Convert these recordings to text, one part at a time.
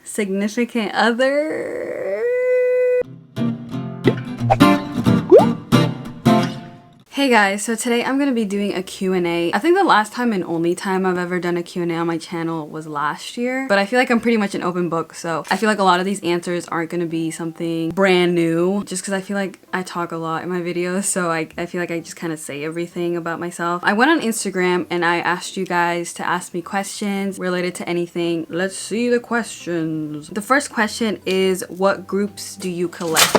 significant other. Hey guys, so today I'm going to be doing a Q&A. I think the last time and only time I've ever done a Q&A on my channel was last year, but I feel like I'm pretty much an open book, so I feel like a lot of these answers aren't going to be something brand new, just because I feel like I talk a lot in my videos, so I feel like I just kind of say everything about myself. I went on Instagram and I asked you guys to ask me questions related to anything. Let's see the questions. The first question is, what groups do you collect?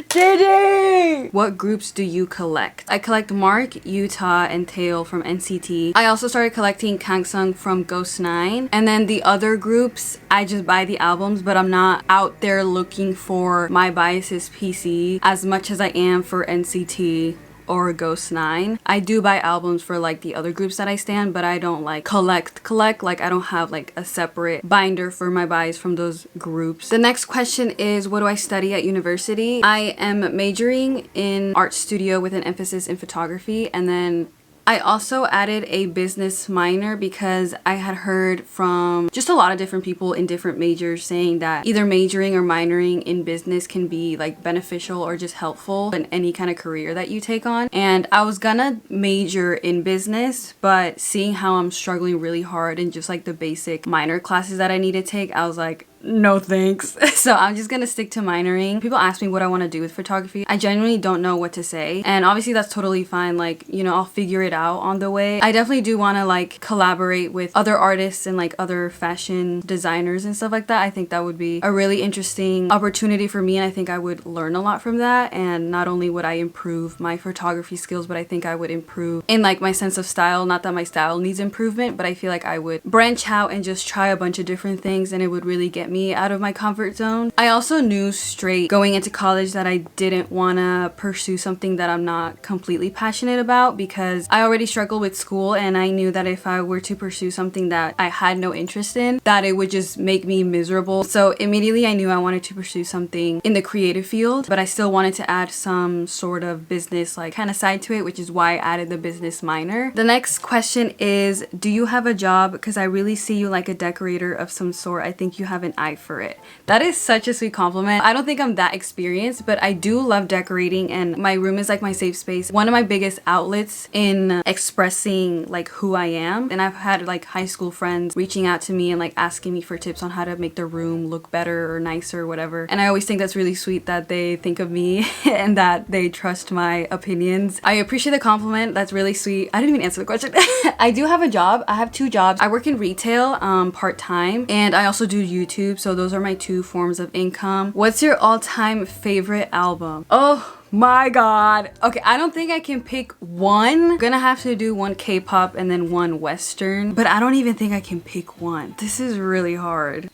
JJ! What groups do you collect? I collect Mark, Utah, and Taeil from NCT. I also started collecting Kangsung from Ghost 9. And then the other groups, I just buy the albums, but I'm not out there looking for My Bias's PC as much as I am for NCT or Ghost 9. I do buy albums for like the other groups that I stan, but I don't like collect. Like I don't have like a separate binder for my buys from those groups. The next question is, what do I study at university? I am majoring in art studio with an emphasis in photography, and then I also added a business minor because I had heard from just a lot of different people in different majors saying that either majoring or minoring in business can be like beneficial or just helpful in any kind of career that you take on. And I was gonna major in business, but seeing how I'm struggling really hard in just like the basic minor classes that I need to take, I was like, no thanks. So I'm just gonna stick to minoring. People ask me what I want to do with photography. I genuinely don't know what to say, and obviously that's totally fine. Like, you know, I'll figure it out on the way. I definitely do want to like collaborate with other artists and like other fashion designers and stuff like that. I think that would be a really interesting opportunity for me, and I think I would learn a lot from that. And not only would I improve my photography skills, but I think I would improve in like my sense of style. Not that my style needs improvement, but I feel like I would branch out and just try a bunch of different things, and it would really get me out of my comfort zone. I also knew straight going into college that I didn't want to pursue something that I'm not completely passionate about, because I already struggle with school, and I knew that if I were to pursue something that I had no interest in, that it would just make me miserable. So immediately I knew I wanted to pursue something in the creative field, but I still wanted to add some sort of business like kind of side to it, which is why I added the business minor. The next question is, do you have a job? Because I really see you like a decorator of some sort. I think you have an eye for it. That is such a sweet compliment. I don't think I'm that experienced, but I do love decorating, and my room is like my safe space. One of my biggest outlets in expressing like who I am. And I've had like high school friends reaching out to me and like asking me for tips on how to make their room look better or nicer or whatever. And I always think that's really sweet that they think of me and that they trust my opinions. I appreciate the compliment. That's really sweet. I didn't even answer the question. I do have a job. I have two jobs. I work in retail part-time, and I also do YouTube. So those are my two forms of income. What's your all-time favorite album? Oh my god. Okay, I don't think I can pick one. I'm gonna have to do one K-pop and then one Western, but I don't even think I can pick one. This is really hard.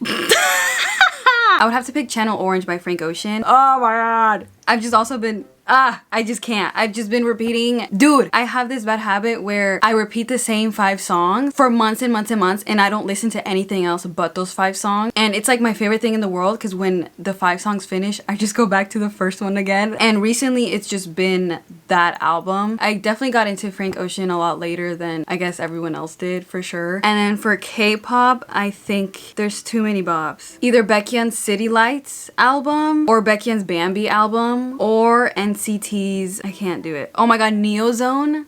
I would have to pick Channel Orange by Frank Ocean. Oh my god. I've just also been I just can't. I've just been repeating. Dude, I have this bad habit where I repeat the same 5 songs for months and months and months, and I don't listen to anything else but those 5 songs. And it's like my favorite thing in the world, because when the 5 songs finish, I just go back to the first one again. And recently it's just been that album. I definitely got into Frank Ocean a lot later than I guess everyone else did, for sure. And then for K-pop, I think there's too many bops. Either Baekhyun's City Lights album, or Baekhyun's Bambi album, or NCT's, I can't do it. Oh my god, Neozone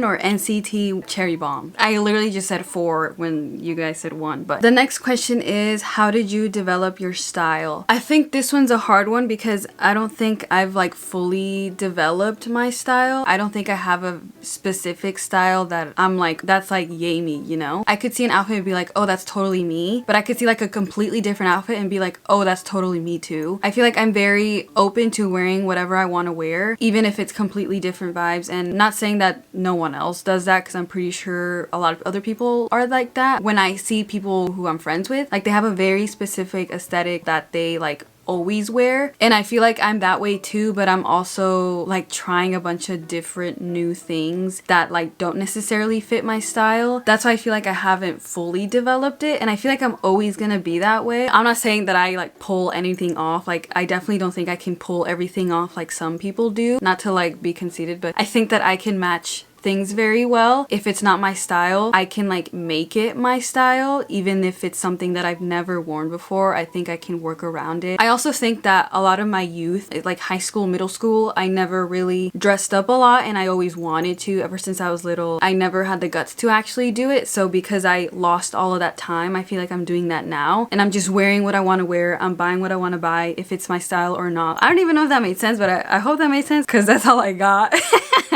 or NCT Cherry Bomb. I literally just said 4 when you guys said 1. But the next question is, how did you develop your style? I think this one's a hard one because I don't think I've like fully developed my style. I don't think I have a specific style that I'm like, that's like yayme, you know? I could see an outfit and be like, oh, that's totally me. But I could see like a completely different outfit and be like, oh, that's totally me too. I feel like I'm very open to wearing whatever I want to wear, even if it's completely different vibes. And not saying that no one else does that, because I'm pretty sure a lot of other people are like that. When I see people who I'm friends with, like they have a very specific aesthetic that they like always wear, and I feel like I'm that way too, but I'm also like trying a bunch of different new things that like don't necessarily fit my style. That's why I feel like I haven't fully developed it, and I feel like I'm always gonna be that way. I'm not saying that I like pull anything off. Like I definitely don't think I can pull everything off like some people do, not to like be conceited, but I think that I can match things very well. If it's not my style, I can like make it my style. Even if it's something that I've never worn before, I think I can work around it. I also think that a lot of my youth, like high school, middle school, I never really dressed up a lot, and I always wanted to ever since I was little. I never had the guts to actually do it. So because I lost all of that time, I feel like I'm doing that now, and I'm just wearing what I want to wear. I'm buying what I want to buy, if it's my style or not. I don't even know if that made sense, but I hope that made sense because that's all I got.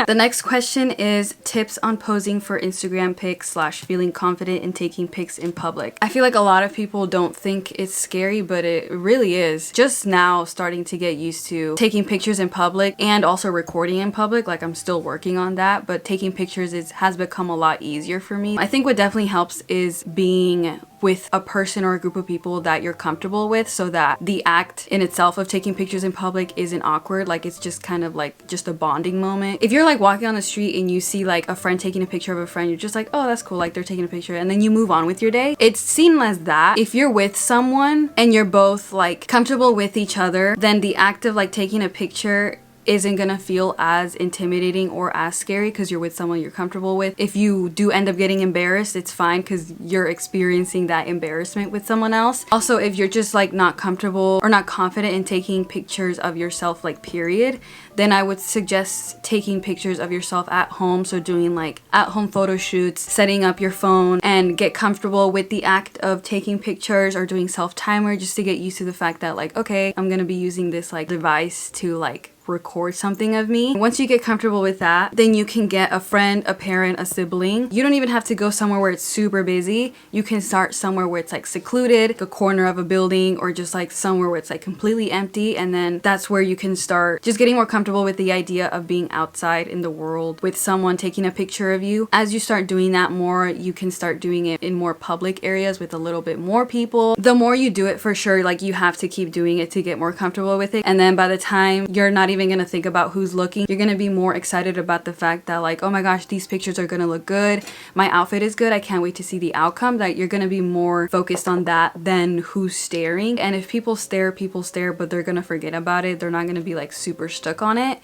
The next question is tips on posing for Instagram pics / feeling confident in taking pics in public. I feel like a lot of people don't think it's scary, but it really is. Just now starting to get used to taking pictures in public and also recording in public. Like, I'm still working on that, but taking pictures has become a lot easier for me. I think what definitely helps is being with a person or a group of people that you're comfortable with, so that the act in itself of taking pictures in public isn't awkward. Like, it's just kind of like just a bonding moment. If you're like walking on the street and you see like a friend taking a picture of a friend, you're just like, oh, that's cool, like they're taking a picture, and then you move on with your day. It's seen as that. If you're with someone and you're both like comfortable with each other, then the act of like taking a picture isn't gonna feel as intimidating or as scary because you're with someone you're comfortable with. If you do end up getting embarrassed, it's fine because you're experiencing that embarrassment with someone else. Also, if you're just like not comfortable or not confident in taking pictures of yourself, like period, then I would suggest taking pictures of yourself at home. So doing like at-home photo shoots, setting up your phone, and get comfortable with the act of taking pictures, or doing self-timer just to get used to the fact that like, okay, I'm gonna be using this like device to like record something of me. Once you get comfortable with that, then you can get a friend, a parent, a sibling. You don't even have to go somewhere where it's super busy. You can start somewhere where it's like secluded, a corner of a building, or just like somewhere where it's like completely empty, and then that's where you can start just getting more comfortable with the idea of being outside in the world with someone taking a picture of you. As you start doing that more, you can start doing it in more public areas with a little bit more people. The more you do it, for sure, like you have to keep doing it to get more comfortable with it, and then by the time you're not even gonna think about who's looking, you're gonna be more excited about the fact that like, oh my gosh, these pictures are gonna look good, my outfit is good, I can't wait to see the outcome. That you're gonna be more focused on that than who's staring. And if people stare, but they're gonna forget about it. They're not gonna be like super stuck on it.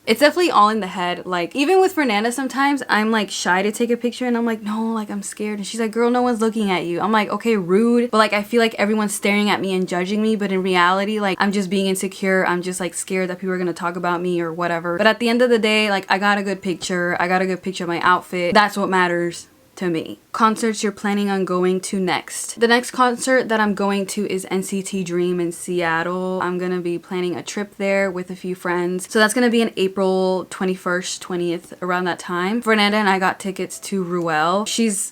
It's definitely all in the head. Like, even with Fernanda, sometimes I'm like shy to take a picture, and I'm like, no, like I'm scared. And she's like, girl, no one's looking at you. I'm like, okay, rude. But like, I feel like everyone's staring at me and judging me. But in reality, like, I'm just being insecure. I'm just like scared that people are gonna talk about me or whatever. But at the end of the day, like, I got a good picture. I got a good picture of my outfit. That's what matters to me. Concerts you're planning on going to next. The next concert that I'm going to is NCT Dream in Seattle. I'm gonna be planning a trip there with a few friends. So that's gonna be in April 21st, 20th, around that time. Fernanda and I got tickets to Ruel.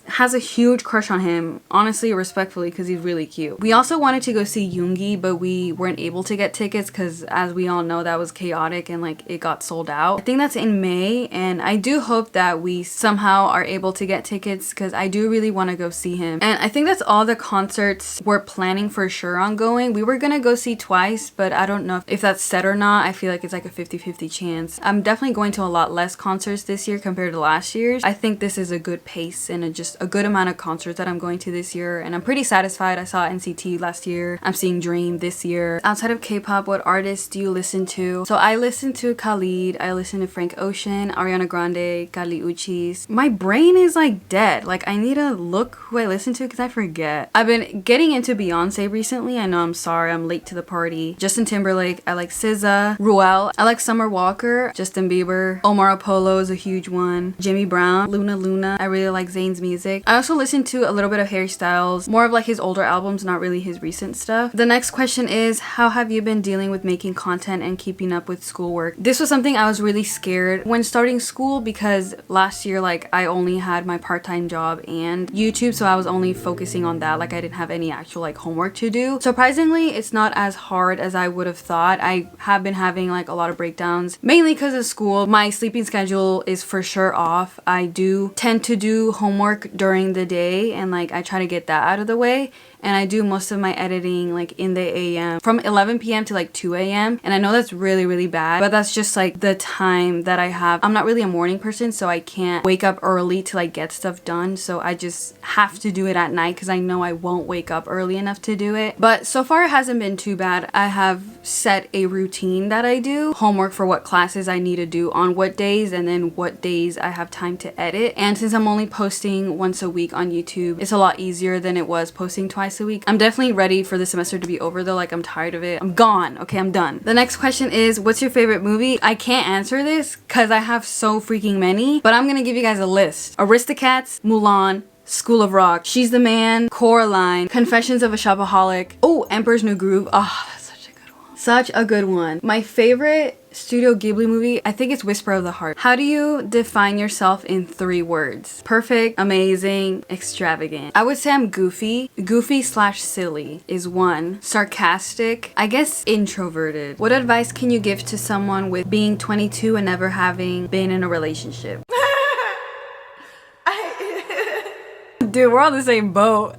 Has a huge crush on him, honestly, respectfully, because he's really cute. We also wanted to go see Yoongi, but we weren't able to get tickets because, as we all know, that was chaotic and like it got sold out. I think that's in May, and I do hope that we somehow are able to get tickets because I do really want to go see him. And I think that's all the concerts we're planning for sure on going. We were gonna go see Twice, but I don't know if that's set or not. I feel like it's like a 50-50 chance. I'm definitely going to a lot less concerts this year compared to last year's. I think this is a good pace and just a good amount of concerts that I'm going to this year, and I'm pretty satisfied. I saw NCT last year. I'm seeing Dream this year. Outside of K-pop, what artists do you listen to? So I listen to Khalid, I listen to Frank Ocean, Ariana Grande, Kali Uchis. My brain is like dead. Like, I need to look who I listen to because I forget. I've been getting into Beyonce recently. I know, I'm sorry, I'm late to the party. Justin Timberlake, I like SZA. Ruel, I like Summer Walker. Justin Bieber, Omar Apollo is a huge one. Jimmy Brown, Luna. I really like Zayn's music. I also listen to a little bit of Harry Styles, more of like his older albums, not really his recent stuff. The next question is, how have you been dealing with making content and keeping up with schoolwork? This was something I was really scared when starting school, because last year, like, I only had my part-time job and YouTube, so I was only focusing on that. Like, I didn't have any actual like homework to do. Surprisingly, it's not as hard as I would have thought. I have been having like a lot of breakdowns, mainly because of school. My sleeping schedule is for sure off. I do tend to do homework during the day, and like I try to get that out of the way. And I do most of my editing like in the AM from 11 p.m. to like 2 a.m. And I know that's really, really bad, but that's just like the time that I have. I'm not really a morning person, so I can't wake up early to like get stuff have done, so I just have to do it at night because I know I won't wake up early enough to do it. But so far it hasn't been too bad. I have set a routine that I do, homework for what classes I need to do on what days, and then what days I have time to edit. And since I'm only posting once a week on YouTube, it's a lot easier than it was posting twice a week. I'm definitely ready for the semester to be over though. Like, I'm tired of it. I'm gone. Okay, I'm done. The next question is, what's your favorite movie? I can't answer this because I have so freaking many, but I'm gonna give you guys a list. Aristocats, Mulan, School of Rock, She's the Man, Coraline, Confessions of a Shopaholic. Oh, Emperor's New Groove. Oh, that's such a good one. Such a good one. My favorite Studio Ghibli movie, I think it's Whisper of the Heart. How do you define yourself in 3 words? Perfect, amazing, extravagant. I would say I'm goofy. Goofy/silly is 1. Sarcastic, I guess introverted. What advice can you give to someone with being 22 and never having been in a relationship? Dude, we're on the same boat.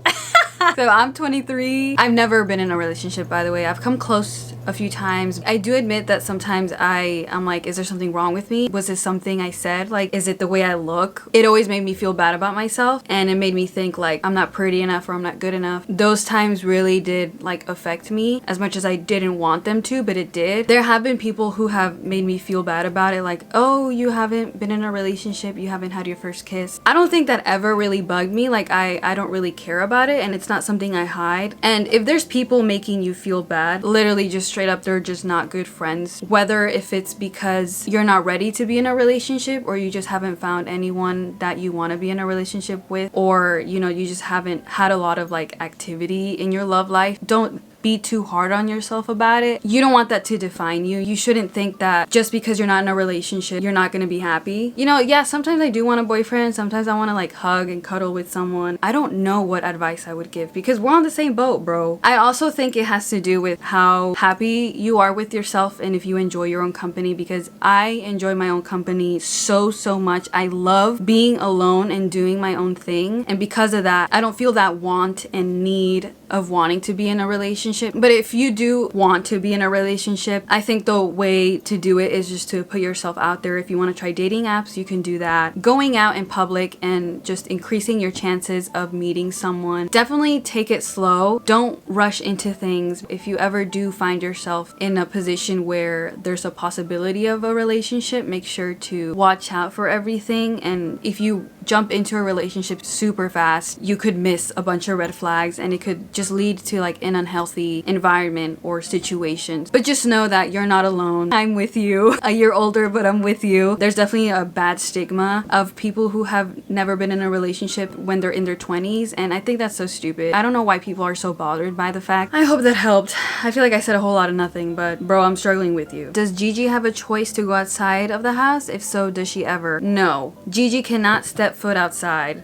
So I'm 23. I've never been in a relationship, by the way. I've come close a few times. I do admit that sometimes I'm like, is there something wrong with me? Was this something I said? Like, is it the way I look? It always made me feel bad about myself, and it made me think like I'm not pretty enough or I'm not good enough. Those times really did like affect me as much as I didn't want them to, but it did. There have been people who have made me feel bad about it, like, oh, you haven't been in a relationship, you haven't had your first kiss. I don't think that ever really bugged me. Like, I don't really care about it, and it's not something I hide. And if there's people making you feel bad, literally just straight up, they're just not good friends. Whether if it's because you're not ready to be in a relationship, or you just haven't found anyone that you want to be in a relationship with, or you know, you just haven't had a lot of like activity in your love life, don't be too hard on yourself about it. You don't want that to define you. You shouldn't think that just because you're not in a relationship, you're not gonna be happy. You know, yeah, sometimes I do want a boyfriend. Sometimes I want to like hug and cuddle with someone. I don't know what advice I would give because we're on the same boat, bro. I also think it has to do with how happy you are with yourself and if you enjoy your own company, because I enjoy my own company so much. I love being alone and doing my own thing. And because of that, I don't feel that want and need of wanting to be in a relationship. But if you do want to be in a relationship, I think the way to do it is just to put yourself out there. If you want to try dating apps, you can do that. Going out in public and just increasing your chances of meeting someone. Definitely take it slow. Don't rush into things. If you ever do find yourself in a position where there's a possibility of a relationship, make sure to watch out for everything. And if you jump into a relationship super fast, you could miss a bunch of red flags, and it could just lead to like an unhealthy environment or situations. But just know that you're not alone. I'm with you. A year older, but I'm with you. There's definitely a bad stigma of people who have never been in a relationship when they're in their 20s, and I think that's so stupid. I don't know why people are so bothered by the fact. I hope that helped. I feel like I said a whole lot of nothing, but bro, I'm struggling with you. Does Gigi have a choice to go outside of the house? If so, does she ever? No. Gigi cannot step foot outside.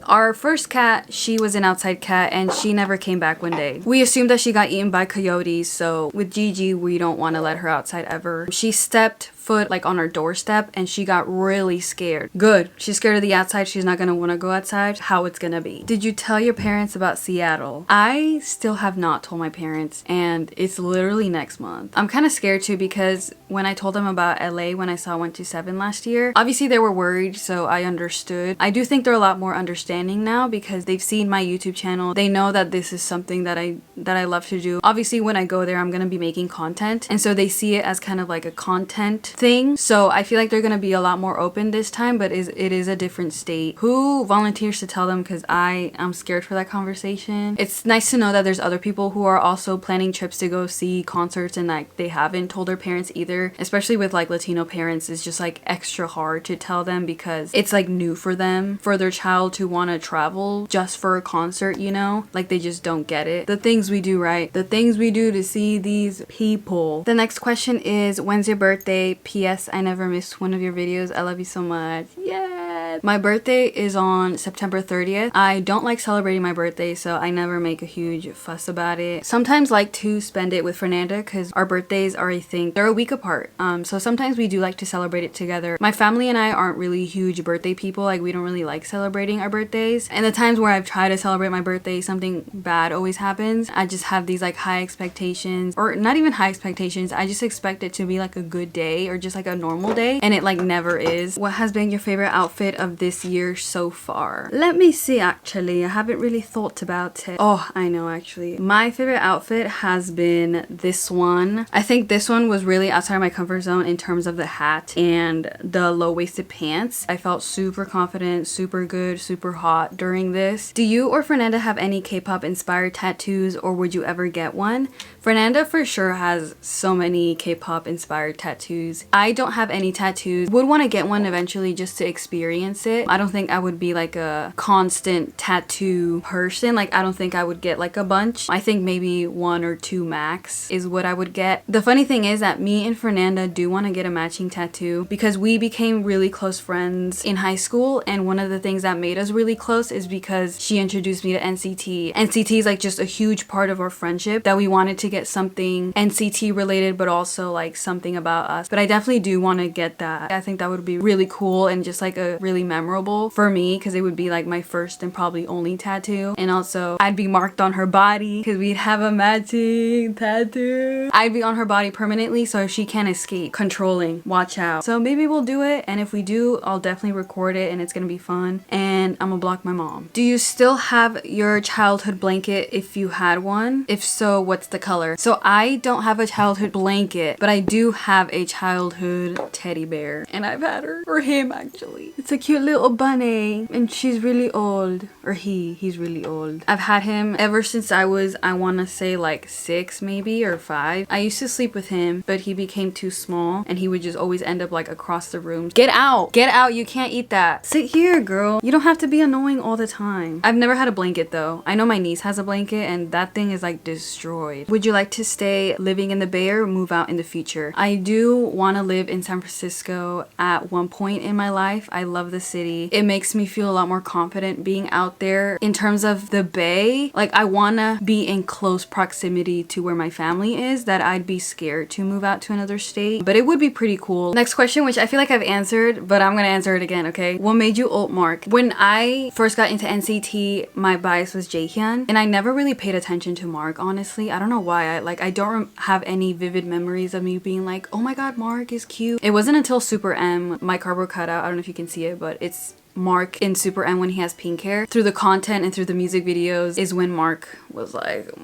Our first cat, she was an outside cat and she never came back one day. We assumed that she got eaten by coyotes, so with Gigi, we don't want to let her outside ever. She stepped foot like on our doorstep and she got really scared. Good. She's scared of the outside. She's not gonna want to go outside. How it's gonna be. Did you tell your parents about Seattle? I still have not told my parents, and it's literally next month. I'm kind of scared too, because when I told them about LA when I saw 127 last year, obviously they were worried, so I understood. I do think they're a lot more understanding now because they've seen my YouTube channel. They know that this is something that I love to do. Obviously when I go there, I'm gonna be making content, and so they see it as kind of like a content thing. So I feel like they're gonna be a lot more open this time, but it is a different state. Who volunteers to tell them? Because I'm scared for that conversation. It's nice to know that there's other people who are also planning trips to go see concerts and like they haven't told their parents either. Especially with like Latino parents, it's just like extra hard to tell them because it's like new for them, for their child to want to travel just for a concert, you know? Like they just don't get it. The things we do, right? The things we do to see these people. The next question is, when's your birthday? P.S. I never missed one of your videos. I love you so much. Yeah. My birthday is on September 30th. I don't like celebrating my birthday, so I never make a huge fuss about it. Sometimes like to spend it with Fernanda because our birthdays are, I think, they're a week apart. So sometimes we do like to celebrate it together. My family and I aren't really huge birthday people. Like we don't really like celebrating our birthdays. And the times where I've tried to celebrate my birthday, something bad always happens. I just have these like high expectations, or not even high expectations. I just expect it to be like a good day or just like a normal day, and it like never is. What has been your favorite outfit of of this year so far? Let me see, actually. I haven't really thought about it. Oh, I know, actually. My favorite outfit has been this one. I think this one was really outside my comfort zone in terms of the hat and the low-waisted pants. I felt super confident, super good, super hot during this. Do you or Fernanda have any K-pop inspired tattoos, or would you ever get one? Fernanda for sure has so many K-pop inspired tattoos. I don't have any tattoos. Would want to get one eventually just to experience it. I don't think I would be like a constant tattoo person. Like, I don't think I would get like a bunch. I think maybe 1 or 2 max is what I would get. The funny thing is that me and Fernanda do want to get a matching tattoo because we became really close friends in high school, and one of the things that made us really close is because she introduced me to NCT. NCT is like just a huge part of our friendship that we wanted to get something NCT related, but also like something about us. But I definitely do want to get that. I think that would be really cool and just like a really memorable for me, because it would be like my first and probably only tattoo. And also I'd be marked on her body because we'd have a matching tattoo. I'd be on her body permanently, so she can't escape. Controlling, watch out. So maybe we'll do it, and if we do, I'll definitely record it and it's gonna be fun. And I'm gonna block my mom. Do you still have your childhood blanket if you had one? If so, what's the color? So I don't have a childhood blanket, but I do have a childhood teddy bear, and I've had her, or him actually. It's a cute little bunny, and she's really old, or he's really old. I've had him ever since I was, I want to say like 6 maybe, or 5. I used to sleep with him, but he became too small and he would just always end up like across the room. Get out, you can't eat that. Sit here, girl. You don't have to be annoying all the time. I've never had a blanket though. I know my niece has a blanket and that thing is like destroyed. Would you like to stay living in the Bay or move out in the future? I do want to live in San Francisco at one point in my life. I love the city. It makes me feel a lot more confident being out there. In terms of the Bay, like I want to be in close proximity to where my family is, that I'd be scared to move out to another state, but it would be pretty cool. Next question, which I feel like I've answered, but I'm gonna answer it again, okay? What made you ult Mark? When I first got into NCT, my bias was Jaehyun, and I never really paid attention to Mark, honestly. I don't know why. I don't have any vivid memories of me being like, oh my god, Mark is cute. It wasn't until Super M, my cardboard cutout, I don't know if you can see it, but it's Mark in Super M when he has pink hair. Through the content and through the music videos is when Mark was like,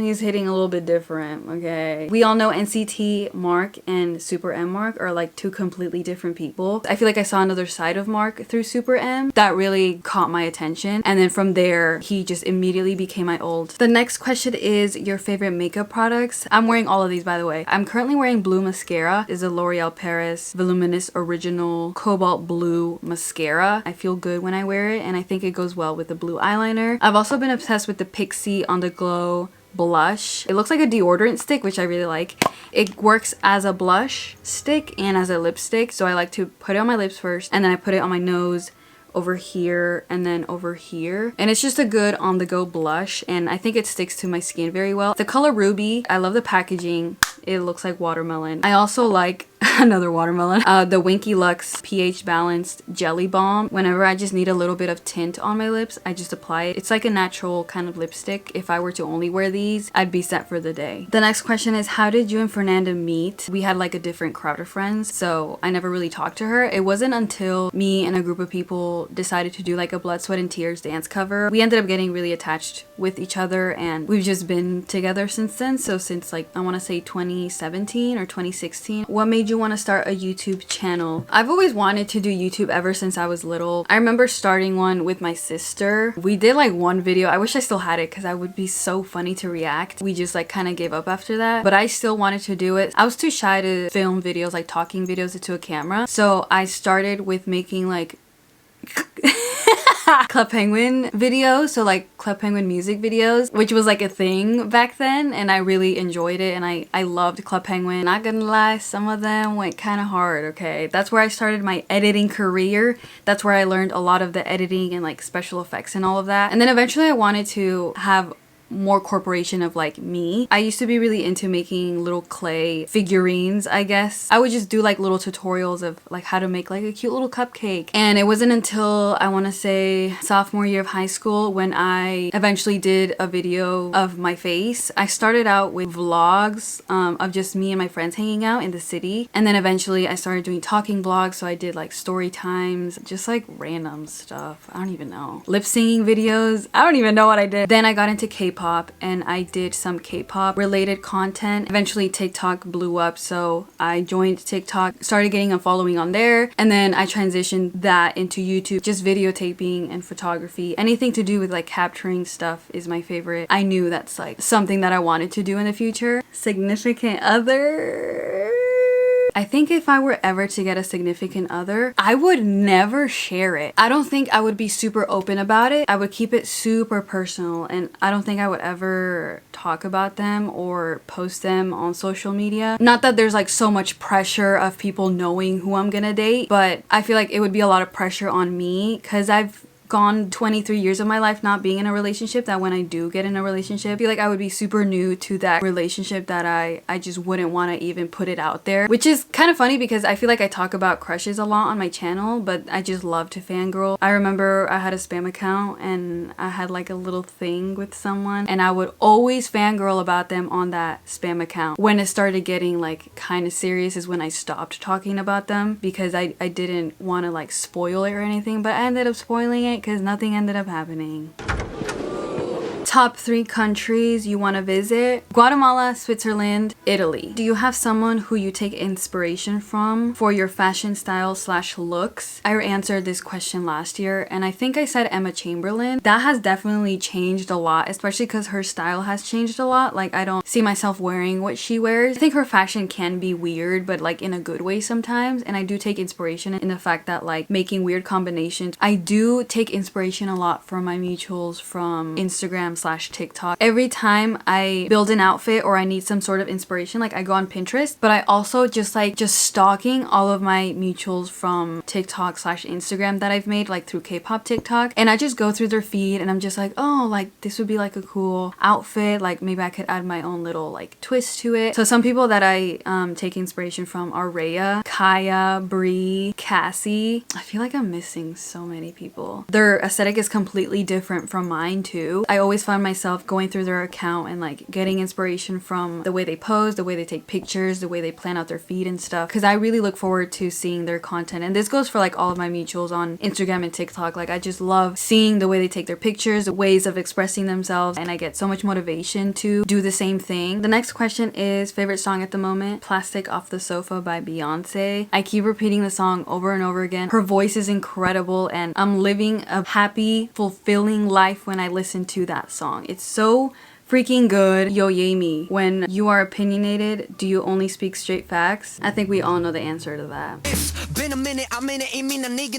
he's hitting a little bit different, okay? We all know NCT Mark and Super M Mark are like 2 completely different people. I feel like I saw another side of Mark through Super M that really caught my attention, and then from there he just immediately became my ult. The next question is your favorite makeup products. I'm wearing all of these, by the way. I'm currently wearing blue mascara. It's a L'Oreal Paris Voluminous Original Cobalt Blue Mascara. I feel good when I wear it, and I think it goes well with the blue eyeliner. I've also been obsessed with the Pixi On The Glow blush. It looks like a deodorant stick, which I really like. It works as a blush stick and as a lipstick, so I like to put it on my lips first, and then I put it on my nose, over here, and then over here, and it's just a good on the go blush, and I think it sticks to my skin very well. The color Ruby, I love the packaging. It looks like watermelon. I also like another watermelon, the Winky Lux pH balanced jelly balm. Whenever I just need a little bit of tint on my lips, I just apply it. It's like a natural kind of lipstick. If I were to only wear these, I'd be set for the day. The next question is, how did you and Fernanda meet? We had like a different crowd of friends, so I never really talked to her. It wasn't until me and a group of people decided to do like a Blood, Sweat and Tears dance cover. We ended up getting really attached with each other, and we've just been together since then. So since like, I want to say 2017 or 2016. What made you want to start a YouTube channel? I've always wanted to do YouTube ever since I was little. I remember starting one with my sister. We did like one video. I wish I still had it because I would be so funny to react. We just like kind of gave up after that, but I still wanted to do it. I was too shy to film videos, like talking videos into a camera. So I started with making like Club Penguin videos, so like Club Penguin music videos, which was like a thing back then, and I really enjoyed it, and I loved Club Penguin. Not gonna lie, some of them went kind of hard, okay? That's where I started my editing career. That's where I learned a lot of the editing and like special effects and all of that. And then eventually I wanted to have more corporation of like me. I used to be really into making little clay figurines, I guess. I would just do like little tutorials of like how to make like a cute little cupcake. And it wasn't until I want to say sophomore year of high school when I eventually did a video of my face. I started out with vlogs of just me and my friends hanging out in the city. And then eventually I started doing talking vlogs. So I did like story times, just like random stuff. I don't even know. Lip singing videos. I don't even know what I did. Then I got into K-pop and I did some K-pop related content. Eventually TikTok blew up, so I joined TikTok, started getting a following on there, and then I transitioned that into YouTube. Just videotaping and photography. Anything to do with like capturing stuff is my favorite. I knew that's like something that I wanted to do in the future. Significant other. I think if I were ever to get a significant other, I would never share it. I don't think I would be super open about it. I would keep it super personal, and I don't think I would ever talk about them or post them on social media. Not that there's like so much pressure of people knowing who I'm gonna date, but I feel like it would be a lot of pressure on me because I've gone 23 years of my life not being in a relationship, that when I do get in a relationship, I feel like I would be super new to that relationship, that I just wouldn't want to even put it out there, which is kind of funny because I feel like I talk about crushes a lot on my channel, but I just love to fangirl. I remember I had a spam account and I had like a little thing with someone, and I would always fangirl about them on that spam account. When it started getting like kind of serious is when I stopped talking about them because I didn't want to like spoil it or anything, but I ended up spoiling it because nothing ended up happening. Top 3 countries you want to visit: Guatemala, Switzerland, Italy. Do you have someone who you take inspiration from for your fashion style / looks? I answered this question last year and I think I said Emma Chamberlain. That has definitely changed a lot, especially because her style has changed a lot. Like, I don't see myself wearing what she wears. I think her fashion can be weird, but like in a good way sometimes, and I do take inspiration in the fact that like making weird combinations. I do take inspiration a lot from my mutuals from Instagram / TikTok. Every time I build an outfit or I need some sort of inspiration, like I go on Pinterest, but I also just stalking all of my mutuals from TikTok / Instagram that I've made like through K-pop TikTok, and I just go through their feed and I'm just like, oh, like this would be like a cool outfit, like maybe I could add my own little like twist to it. So some people that I take inspiration from are Rhea, Kaya, Bree, Cassie. I feel like I'm missing so many people. Their aesthetic is completely different from mine too. I always find myself going through their account and like getting inspiration from the way they pose, the way they take pictures, the way they plan out their feed and stuff, because I really look forward to seeing their content. And this goes for like all of my mutuals on Instagram and TikTok. Like, I just love seeing the way they take their pictures, the ways of expressing themselves, and I get so much motivation to do the same thing. The next question is favorite song at the moment: Plastic Off the Sofa by Beyonce. I keep repeating the song over and over again. Her voice is incredible and I'm living a happy, fulfilling life when I listen to that song. It's so freaking good. Yo, yayme. When you are opinionated, do you only speak straight facts? I think we all know the answer to that. This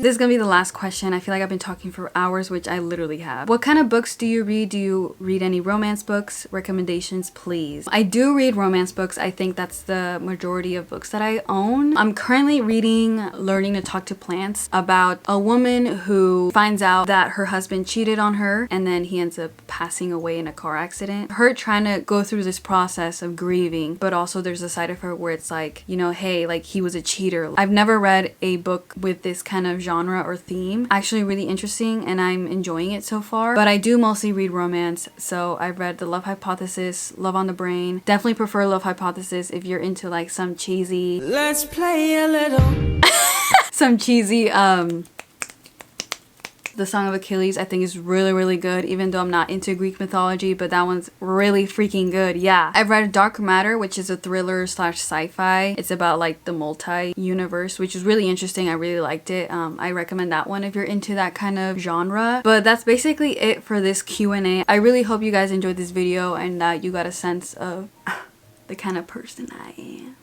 is gonna be the last question. I feel like I've been talking for hours, which I literally have. What kind of books do you read? Do you read any romance books? Recommendations, please. I do read romance books. I think that's the majority of books that I own. I'm currently reading Learning to Talk to Plants, about a woman who finds out that her husband cheated on her and then he ends up passing away in a car accident. Her trying to go through this process of grieving, but also there's a side of her where it's like, you know, hey, like he was a cheater. I've never read a book with this kind of genre or theme. Actually really interesting and I'm enjoying it so far, but I do mostly read romance. So I've read The Love Hypothesis, Love on the Brain. Definitely prefer Love Hypothesis if you're into like some cheesy, let's play a little some cheesy The Song of Achilles, I think, is really good, even though I'm not into Greek mythology, but that one's really freaking good. Yeah, I've read Dark Matter, which is a thriller / sci-fi. It's about like the multi-universe, which is really interesting. I really liked it. I recommend that one if you're into that kind of genre. But that's basically it for this Q&A. I really hope you guys enjoyed this video and that you got a sense of the kind of person I am.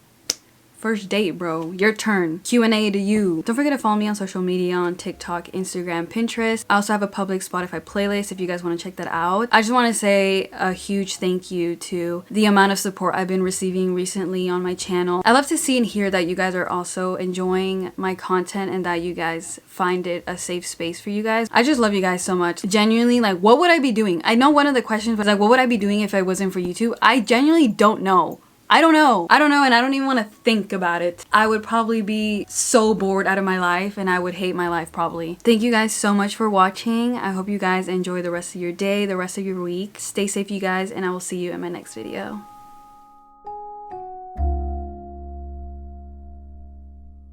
First date, bro. Your turn. Q&A to you. Don't forget to follow me on social media on TikTok, Instagram, Pinterest. I also have a public Spotify playlist if you guys want to check that out. I just want to say a huge thank you to the amount of support I've been receiving recently on my channel. I love to see and hear that you guys are also enjoying my content and that you guys find it a safe space for you guys. I just love you guys so much. Genuinely, like, what would I be doing? I know one of the questions was like, what would I be doing if I wasn't for YouTube? I genuinely don't know. I don't know, and I don't even want to think about it. I would probably be so bored out of my life and I would hate my life probably. Thank you guys so much for watching. I hope you guys enjoy the rest of your day, the rest of your week. Stay safe, you guys, and I will see you in my next video.